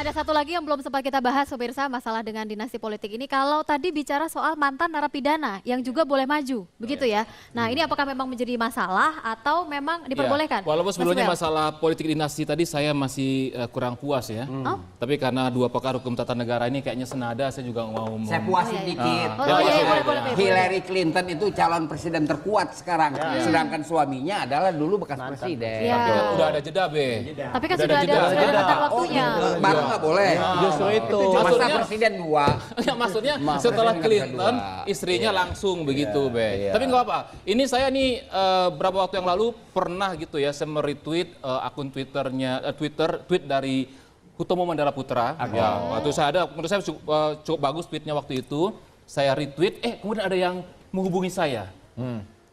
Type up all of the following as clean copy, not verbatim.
Nah, ada satu lagi yang belum sempat kita bahas pemirsa, masalah dengan dinasti politik ini. Kalau tadi bicara soal mantan narapidana yang juga boleh maju, begitu ya. Nah, ini apakah memang menjadi masalah atau memang diperbolehkan? Walaupun sebelumnya Mas Wel? masalah politik dinasti tadi saya masih kurang puas ya. Oh. Tapi karena dua pakar hukum tata negara ini kayaknya senada, saya juga mau Saya puasin dikit. Oh, iya, boleh. Hillary Clinton itu calon presiden terkuat sekarang. Sedangkan suaminya adalah dulu bekas presiden. Iya. Udah ada jeda, Be. Tapi kan Udah sudah ada ada jeda. batas Oh, waktunya. baru nggak boleh. Justru itu. Masa Maksudnya- presiden dua. Enggak, maksudnya Maaf, setelah presiden nggak bisa Clinton, dua. istrinya langsung begitu, Be. Tapi nggak apa. Ini saya nih beberapa waktu yang lalu pernah gitu ya, saya meretweet akun tweet dari Hutomo Mandala Putra. Ya, waktu saya ada, menurut saya cukup bagus tweetnya waktu itu. Saya retweet, kemudian ada yang menghubungi saya.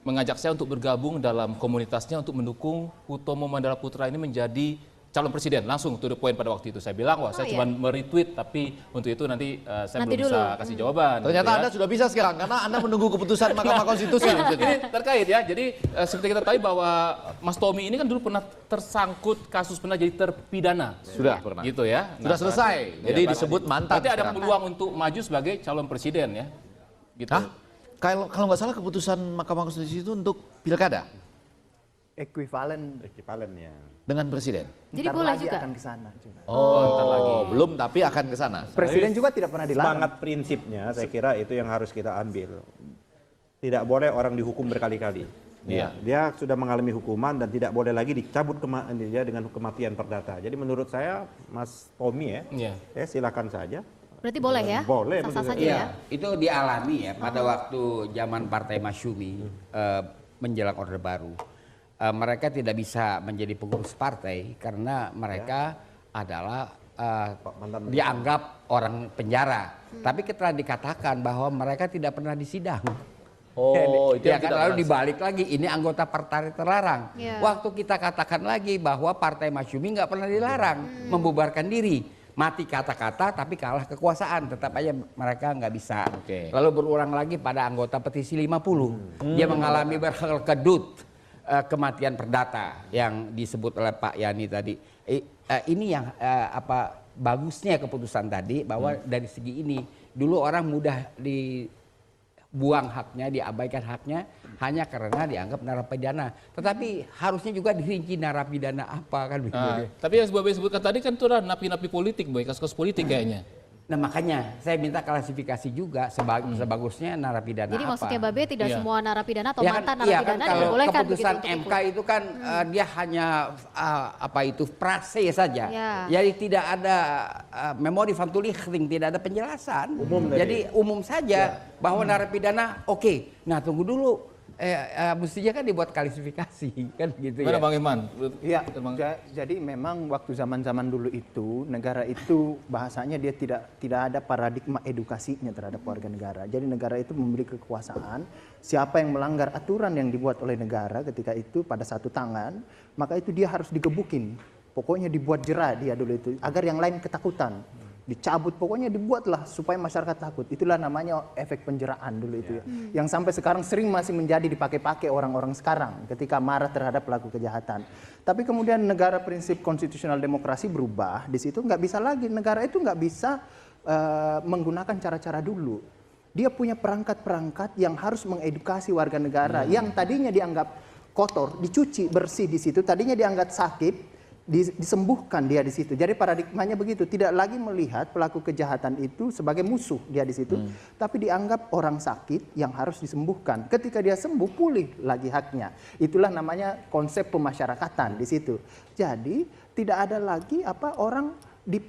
Mengajak saya untuk bergabung dalam komunitasnya untuk mendukung Hutomo Mandala Putra ini menjadi calon presiden. Langsung to the point pada waktu itu. Saya bilang, saya cuma meretweet, tapi untuk itu nanti saya Nanti belum bisa dulu. kasih jawaban. Ternyata gitu ya. Anda sudah bisa sekarang karena Anda menunggu keputusan Mahkamah Konstitusi. Ini terkait ya, jadi seperti kita tahu bahwa Mas Tommy ini kan dulu pernah tersangkut kasus pernah jadi terpidana. Sudah pernah. Gitu ya. Sudah selesai. Jadi disebut mantan. Berarti ada sekarang. peluang untuk maju sebagai calon presiden ya. Gitu. Hah? Kalau nggak salah keputusan Mahkamah Konstitusi itu untuk pilkada Ekuivalen Ekivalennya. dengan presiden. Jadi ntar boleh lagi juga. akan ke sana juga. ntar lagi. Belum tapi akan ke sana. Presiden juga tidak pernah dilarang. Semangat prinsipnya saya kira itu yang harus kita ambil. Tidak boleh orang dihukum berkali-kali. Iya. Dia sudah mengalami hukuman dan tidak boleh lagi dicabut dia dengan kematian perdata. Jadi menurut saya Mas Tommy Iya. silakan saja. Berarti boleh ya? Boleh, Sah-sah betul. saja ya. Iya, itu dialami ya pada waktu zaman Partai Masyumi menjelang Orde Baru. Mereka tidak bisa menjadi pengurus partai karena mereka adalah mantan dianggap orang penjara. Tapi setelah dikatakan bahwa mereka tidak pernah disidang. Oh, itu Ya yang kan, tidak lalu pernah. dibalik lagi ini anggota partai terlarang. Iya. Waktu kita katakan lagi bahwa Partai Masyumi nggak pernah dilarang membubarkan diri. Mati kata-kata tapi kalah kekuasaan, tetap aja mereka nggak bisa. Oke. Lalu berulang lagi pada anggota petisi 50. Dia mengalami berkedut kematian perdata yang disebut oleh Pak Yani tadi. Ini yang bagusnya keputusan tadi bahwa dari segi ini dulu orang mudah dibuang haknya, diabaikan haknya hanya karena dianggap narapidana. Tetapi harusnya juga dirinci narapidana apa kan begitu. Tapi yang Bapak sebutkan tadi kan itu adalah napi-napi politik, Boy, kasus-kasus politik kayaknya. Nah makanya saya minta klasifikasi juga sebagusnya narapidana Jadi apa. maksudnya Babe tidak Iya. semua narapidana atau Ya mantan kan, iya kan narapidana kalau diperbolehkan keputusan begitu untuk MK ikut. itu kan dia hanya prase saja. Ya. Jadi tidak ada memori fantulichting, tidak ada penjelasan. Umum tadi. Jadi umum saja bahwa narapidana oke. Nah tunggu dulu. Mestinya kan dibuat klasifikasi kan gitu Gimana ya. Bang Iman? Iya, Bang- jadi memang waktu zaman-zaman dulu itu negara itu bahasanya dia tidak ada paradigma edukasinya terhadap warga negara. Jadi negara itu memberi kekuasaan, siapa yang melanggar aturan yang dibuat oleh negara ketika itu pada satu tangan, maka itu dia harus digebukin. Pokoknya dibuat jera dia dulu itu agar yang lain ketakutan. Dicabut, pokoknya dibuatlah supaya masyarakat takut. Itulah namanya efek penjeraan dulu itu ya. Yang sampai sekarang sering masih menjadi dipakai-pakai orang-orang sekarang ketika marah terhadap pelaku kejahatan. Tapi kemudian negara prinsip konstitusional demokrasi berubah. Di situ nggak bisa lagi, negara itu nggak bisa menggunakan cara-cara dulu. Dia punya perangkat-perangkat yang harus mengedukasi warga negara yang tadinya dianggap kotor, dicuci bersih di situ, tadinya dianggap sakit, disembuhkan dia di situ. Jadi paradigmanya begitu, tidak lagi melihat pelaku kejahatan itu sebagai musuh dia di situ, tapi dianggap orang sakit yang harus disembuhkan. Ketika dia sembuh, pulih lagi haknya. Itulah namanya konsep pemasyarakatan di situ. Jadi tidak ada lagi orang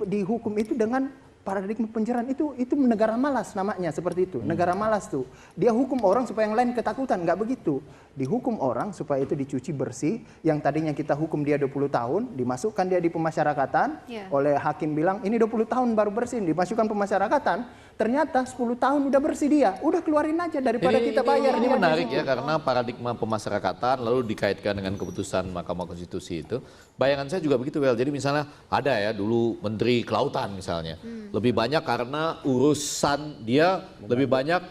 dihukum itu dengan paradigma penjeraan itu negara malas namanya seperti itu. Negara malas tuh. Dia hukum orang supaya yang lain ketakutan, nggak begitu. Dihukum orang supaya itu dicuci bersih. Yang tadinya kita hukum dia 20 tahun, dimasukkan dia di pemasyarakatan. Oleh hakim bilang, ini 20 tahun baru bersih, dimasukkan pemasyarakatan. Ternyata 10 tahun udah bersih dia. Udah keluarin aja daripada kita bayar. Ini dia menarik di situ. ya karena paradigma pemasyarakatan lalu dikaitkan dengan keputusan Mahkamah Konstitusi itu. Bayangan saya juga begitu, Wel. Jadi misalnya ada ya dulu Menteri Kelautan misalnya. Lebih banyak karena urusan dia lebih banyak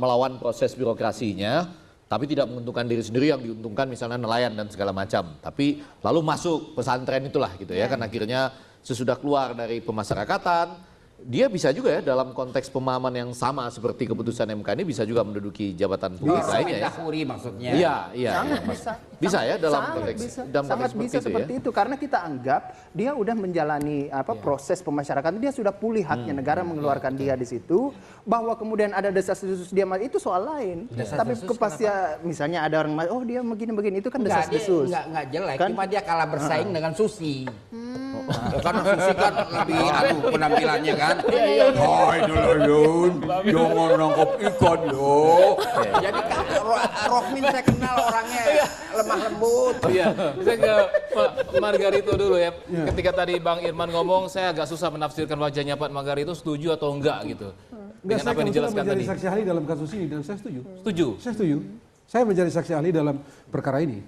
melawan proses birokrasinya, tapi tidak menguntungkan diri sendiri, yang diuntungkan misalnya nelayan dan segala macam. Tapi lalu masuk pesantren itulah gitu ya, kan akhirnya sesudah keluar dari pemasyarakatan, dia bisa juga ya dalam konteks pemahaman yang sama seperti keputusan MK ini bisa juga menduduki jabatan publik lainnya ya. Mendahului maksudnya. Iya. Sangat Mas. bisa. Bisa ya dalam Sangat konteks bisa. dalam Sangat konteks bisa seperti itu karena kita anggap dia udah menjalani proses pemasyarakatan, dia sudah pulih haknya, negara mengeluarkan dia di situ, bahwa kemudian ada desas-desus dia itu soal lain. Tapi kepastian misalnya ada orang oh dia begini-begini itu kan desas-desus. Enggak jelek, Kan? cuma dia kalah bersaing dengan Susi. Karena Susi kan lebih penampilannya kan. Hai nelayan, jangan nangkap ikan yo. Jadi kan Rohmin saya kenal orangnya lemah lembut. Iya, saya ke Pak Margarito dulu ya. Ketika tadi Bang Irman ngomong, saya agak susah menafsirkan wajahnya Pak Margarito, setuju atau enggak gitu. Dengan apa yang dijelaskan menjadi tadi. saksi ahli dalam kasus ini dan saya setuju. Setuju? Saya setuju. Saya menjadi saksi ahli dalam perkara ini.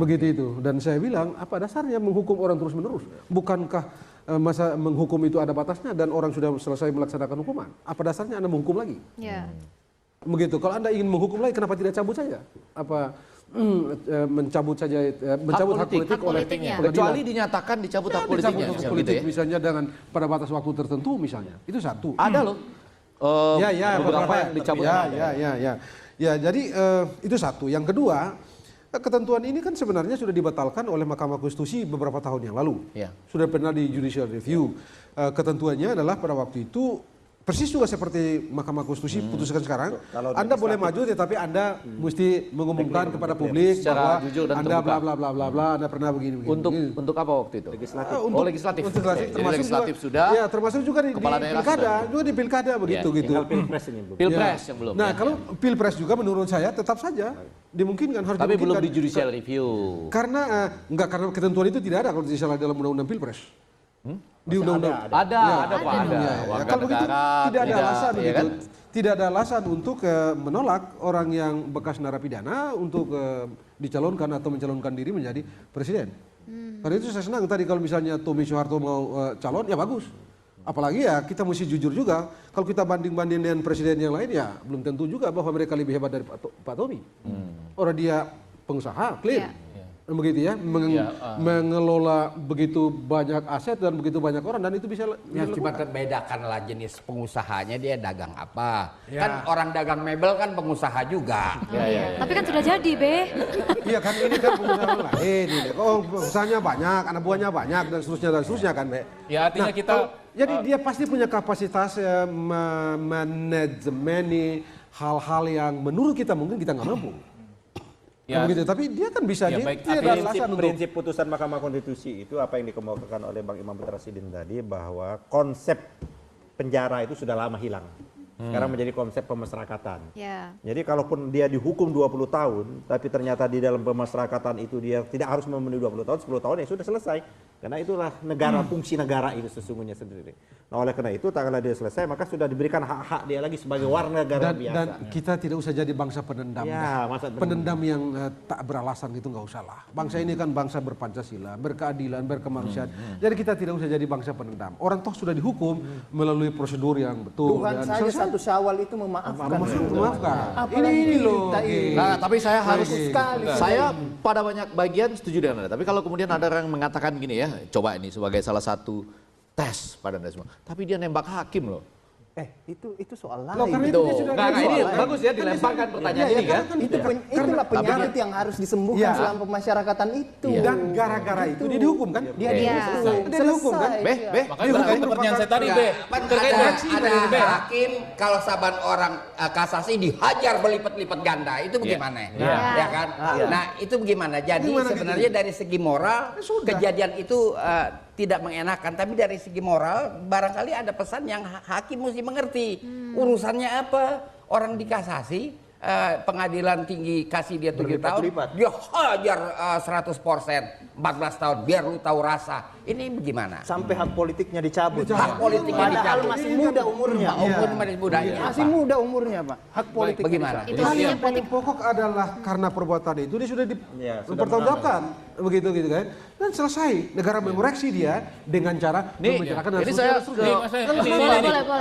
Begitu itu. Dan saya bilang, apa dasarnya menghukum orang terus-menerus? Bukankah masa menghukum itu ada batasnya dan orang sudah selesai melaksanakan hukuman? Apa dasarnya Anda menghukum lagi? Ya. Begitu. Kalau Anda ingin menghukum lagi, kenapa tidak cabut saja? Apa mencabut saja mencabut hak politik oleh politiknya. pengadilan? Kecuali dinyatakan dicabut hak politiknya. Dicabut hak gitu politik ya. misalnya dengan pada batas waktu tertentu misalnya. Itu satu. Ada loh. Beberapa yang dicabut. Ya, jadi itu satu. Yang kedua, ketentuan ini kan sebenarnya sudah dibatalkan oleh Mahkamah Konstitusi beberapa tahun yang lalu. Ya. Sudah pernah di judicial review. Ketentuannya adalah pada waktu itu persis juga seperti Mahkamah Konstitusi putuskan sekarang. Kalau Anda boleh maju tetapi Anda mesti mengumumkan kepada publik Secara bahwa jujur dan Anda terbuka. bla bla bla bla Anda pernah begini. Untuk apa waktu itu? Legislatif. Legislatif. Untuk Jadi termasuk legislatif juga, sudah. Ya, termasuk juga di Kepala daerah pilkada, sudah. juga di pilkada begitu gitu. Tinggal pilpres ini belum. Pilpres Ya. yang belum. Nah, ya. kalau pilpres juga menurut saya tetap saja dimungkinkan harus Tapi belum dimungkinkan. di judicial review. Karena enggak, karena ketentuan itu tidak ada kalau disalah dalam undang-undang pilpres. Di undang-undang Ada Pak, ada. Ya, Warga kalau begitu negara, tidak ada alasan ya gitu. kan? Tidak ada alasan untuk menolak orang yang bekas narapidana untuk dicalonkan atau mencalonkan diri menjadi presiden. Karena itu saya senang tadi kalau misalnya Tommy Soeharto mau calon ya bagus. Apalagi ya kita mesti jujur juga. Kalau kita banding-banding dengan presiden yang lain ya belum tentu juga bahwa mereka lebih hebat dari Pak Tommy. Orang dia pengusaha, clear. Begitu ya, mengelola begitu banyak aset dan begitu banyak orang dan itu bisa Ya cuma bedakanlah jenis pengusahanya dia dagang apa. Kan orang dagang mebel kan pengusaha juga. Tapi kan sudah jadi, Be. Iya kan ini kan pengusaha lain ini. Oh, usahanya banyak, anak buahnya banyak dan seterusnya kan, Be. Ya artinya kita Jadi dia pasti punya kapasitas manajemen hal-hal yang menurut kita mungkin kita nggak mampu. Ya. Begitu. Tapi dia kan bisa Ya, dia baik. tidak ada alasan untuk Prinsip putusan Mahkamah Konstitusi itu apa yang dikemukakan oleh Bang Imam Putra Sidin tadi bahwa konsep penjara itu sudah lama hilang. Sekarang menjadi konsep pemasyarakatan. Ya. Jadi kalaupun dia dihukum 20 tahun, tapi ternyata di dalam pemasyarakatan itu dia tidak harus memenuhi 20 tahun, 10 tahun ya sudah selesai. Karena itulah negara, fungsi negara itu sesungguhnya sendiri. Nah oleh karena itu, kalau dia selesai, maka sudah diberikan hak-hak dia lagi sebagai warga negara biasa. dan kita tidak usah jadi bangsa penendam. Ya, masa Penendam yang tak beralasan itu nggak usah lah. Bangsa ini kan bangsa berpancasila, berkeadilan, berkemanusiaan. Jadi kita tidak usah jadi bangsa penendam. Orang toh sudah dihukum melalui prosedur yang betul. Tuhan dan saja selesai. satu Syawal itu memaafkan. Maafkan. Apalagi Ini loh. kita ini. Nah, tapi saya harus sekali. saya pada banyak bagian setuju dengan Anda. Tapi kalau kemudian ada orang mengatakan gini ya, coba ini sebagai salah satu tes pada Anda semua. Tapi dia nembak hakim loh. Itu soal lain. Loh, karena itu dia sudah Nah, ini soal lain. bagus ya dilemparkan pertanyaan ini kan. Itulah penyakit yang harus disembuhkan Ya. selama pemasyarakatan itu. Dan gara-gara itu dia dihukum kan? Dia Iya. Dia dihukum kan? makanya balik ke pertanyaan saya tadi, Be. Terkait Ada dengan Be. hakim kalau saban orang kasasi dihajar berlipat-lipat ganda itu bagaimana? Ya kan? Nah itu bagaimana? Jadi Gimana sebenarnya dari segi moral kejadian itu tidak mengenakan, tapi dari segi moral barangkali ada pesan yang hakim mesti mengerti. Urusannya apa? Orang dikasasi, pengadilan tinggi kasih dia 7 tahun, dia hajar 100%, 14 tahun, biar lu tahu rasa. Ini bagaimana? Sampai hak politiknya dicabut. Hak politiknya Padahal dicabut. masih muda umurnya. Umur masih muda. Ini Masih apa? muda umurnya, Pak. Hak politik Bagaimana? Itu Hal artinya yang paling pokok adalah karena perbuatan itu dia sudah Ya, sudah dipertanggungjawabkan. begitu gitu kan. Dan selesai, negara mengoreksi dia dengan cara membicarakan dan ini seterusnya.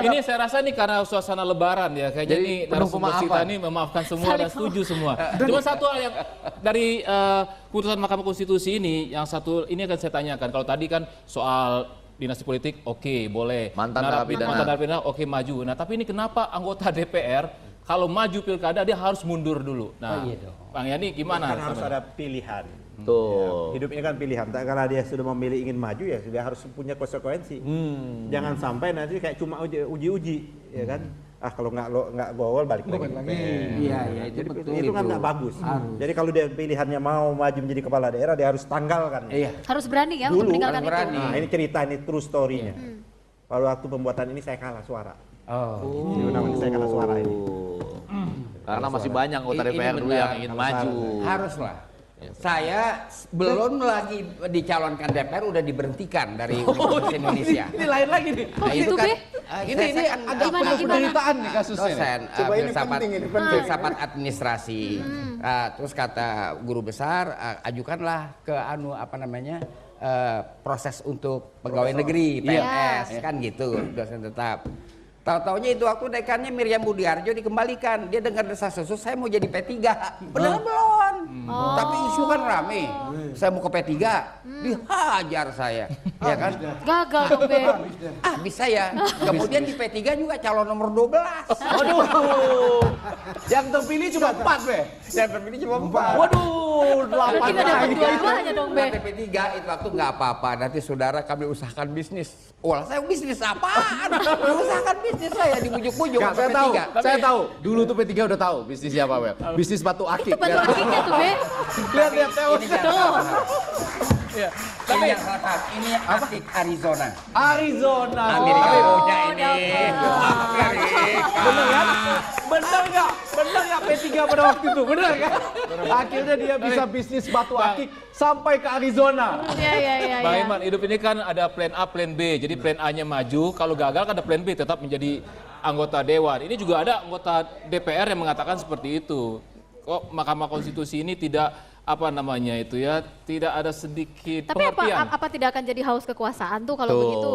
Ini saya rasa nih karena suasana lebaran ya, kayaknya Jadi ini penuh narasumber kita pemaafan. ini memaafkan semua dan setuju semua. Cuma satu hal yang dari putusan Mahkamah Konstitusi ini, yang satu ini akan saya tanyakan. Kalau tadi kan soal dinasti politik, oke, boleh. Mantan narapidana. Mantan narapidana, oke, maju. Nah, tapi ini kenapa anggota DPR kalau maju pilkada dia harus mundur dulu? Nah, Bang Yani gimana? Kan harus ada pilihan. Tuh. Hidup ini kan pilihan. Karena dia sudah memilih ingin maju ya sudah harus punya konsekuensi. Jangan sampai nanti kayak cuma uji-uji, ya kan? Kalau nggak gol balik lagi. Iya, itu Jadi betul itu kan nggak bagus. Jadi kalau dia pilihannya mau maju menjadi kepala daerah, dia harus tanggalkan. Iya. Harus berani ya untuk Dulu meninggalkan harus itu. berani. Nah, ini cerita, ini true story-nya. Pada waktu pembuatan ini saya kalah suara. Oh. Di undang-undang saya kalah suara ini. Karena masih banyak anggota Ini DPR dulu benar. yang ingin maju. Haruslah. Saya belum lagi dicalonkan DPR udah diberhentikan dari Universitas Indonesia. Ini lain lagi nih. Kok gitu, Be? Ini agak Gimana, penuh penderitaan nih kasusnya. Dosen, Coba ini filsafat, penting, ini penting. filsafat administrasi. Terus kata guru besar, ajukanlah ke proses untuk pegawai negeri, PNS, kan gitu, dosen tetap. Tahu-taunya itu waktu dekannya Miriam Budiarjo dikembalikan. Dia dengar desas-desus, saya mau jadi P3. Benar belum? Tapi isu kan rame. Saya mau ke P3, dihajar saya. Ya kan? Gagal dong, Be. Bisa ya. Kemudian di P3 juga calon nomor 12. Waduh. Yang terpilih cuma 4, Be. Yang terpilih cuma 4. Waduh, 8 Berarti nggak dapat lagi. dua-duanya dong, Be. Nanti P3 itu waktu nggak apa-apa. Nanti saudara kami usahakan bisnis. Wah, saya bisnis apaan? Usahakan bisnis saya dibujuk-bujuk. Nggak, sama saya P3. saya tahu. Dulu tuh P3 udah tahu bisnisnya apa, Bel. Bisnis batu akik. Itu batu akiknya tuh, Be. Lihat Teos. Ini jangan salah paham. Ini yang salah paham. Ini akik Arizona. Arizona. Amerika punya ini. Bener kan? Bener nggak? Bener nggak P3 pada waktu itu? Bener kan? Akhirnya dia bisa bisnis batu akik sampai ke Arizona. Iya. Bang Iman, hidup ini kan ada plan A, plan B. Jadi plan A-nya maju, kalau gagal kan ada plan B, tetap menjadi anggota dewan. Ini juga ada anggota DPR yang mengatakan seperti itu. Kok Mahkamah Konstitusi ini tidak tidak ada sedikit Tapi pengertian. apa tidak akan jadi haus kekuasaan tuh kalau Tuh. begitu?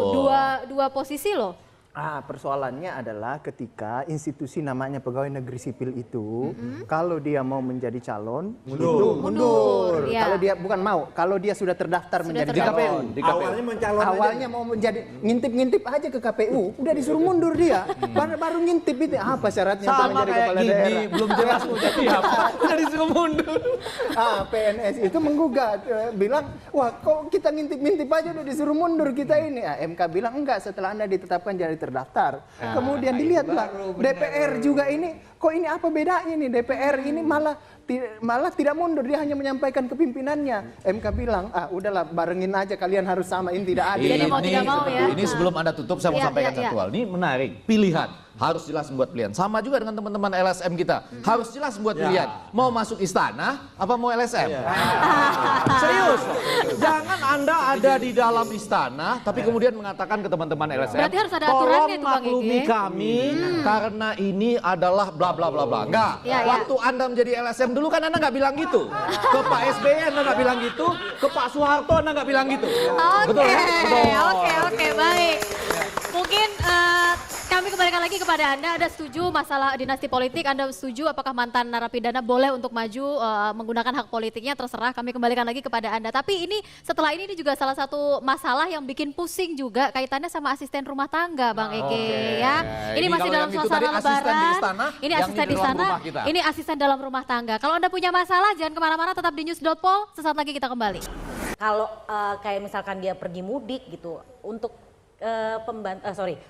Dua posisi loh. Persoalannya adalah ketika institusi namanya pegawai negeri sipil itu, kalau dia mau menjadi calon, mundur. Iya. Kalau dia bukan mau, kalau dia sudah terdaftar menjadi terdaftar. calon. Awalnya mencalon Awalnya mau menjadi ngintip-ngintip aja ke KPU, udah disuruh mundur dia. Baru ngintip itu apa syaratnya untuk Sama menjadi kayak kepala gini, daerah? belum jelas mau jadi apa. Udah disuruh mundur. PNS itu menggugat, bilang, wah kok kita ngintip-ngintip aja udah disuruh mundur kita ini. MK bilang enggak, setelah Anda ditetapkan jadi terdaftar. Kemudian dilihatlah DPR juga ini, kok ini apa bedanya nih, DPR ini malah tidak mundur, dia hanya menyampaikan ke pimpinannya. MK bilang, udahlah barengin aja, kalian harus samain, tidak adil. Jadi mau tidak mau ya. Ini sebelum Anda tutup saya mau Iya, sampaikan iya, satu hal. Ini menarik. Pilihan harus jelas membuat pilihan. Sama juga dengan teman-teman LSM kita. Harus jelas membuat pilihan. Mau masuk istana apa mau LSM? Serius. Jangan Anda ada di dalam istana tapi kemudian mengatakan ke teman-teman LSM, Berarti harus ada aturannya tolong tuh, Bang maklumi Ege." kami karena ini adalah bla bla bla bla. Enggak. Iya, iya. Waktu Anda menjadi LSM dulu kan Anda nggak bilang gitu. Ke Pak SBY Anda nggak bilang gitu, ke Pak Soeharto Anda nggak bilang gitu. Betul ya? Betul. Oke, baik. Mungkin kami kembalikan lagi kepada Anda setuju masalah dinasti politik, Anda setuju apakah mantan narapidana boleh untuk maju menggunakan hak politiknya, terserah, kami kembalikan lagi kepada Anda. Tapi ini setelah ini juga salah satu masalah yang bikin pusing juga kaitannya sama asisten rumah tangga, Bang Ege ya. Ini masih kalau dalam yang itu suasana tadi asisten di lebaran. istana, Ini yang asisten di di dalam sana, rumah kita. ini asisten dalam rumah tangga. Kalau Anda punya masalah jangan kemana-mana, tetap di news.pol, sesaat lagi kita kembali. Kalau kayak misalkan dia pergi mudik gitu, untuk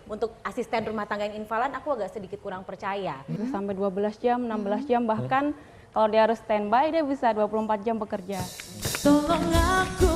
untuk asisten rumah tangga yang invalan aku agak sedikit kurang percaya. Sampai 12 jam, 16 jam, bahkan kalau dia harus standby dia bisa 24 jam bekerja. Tolong aku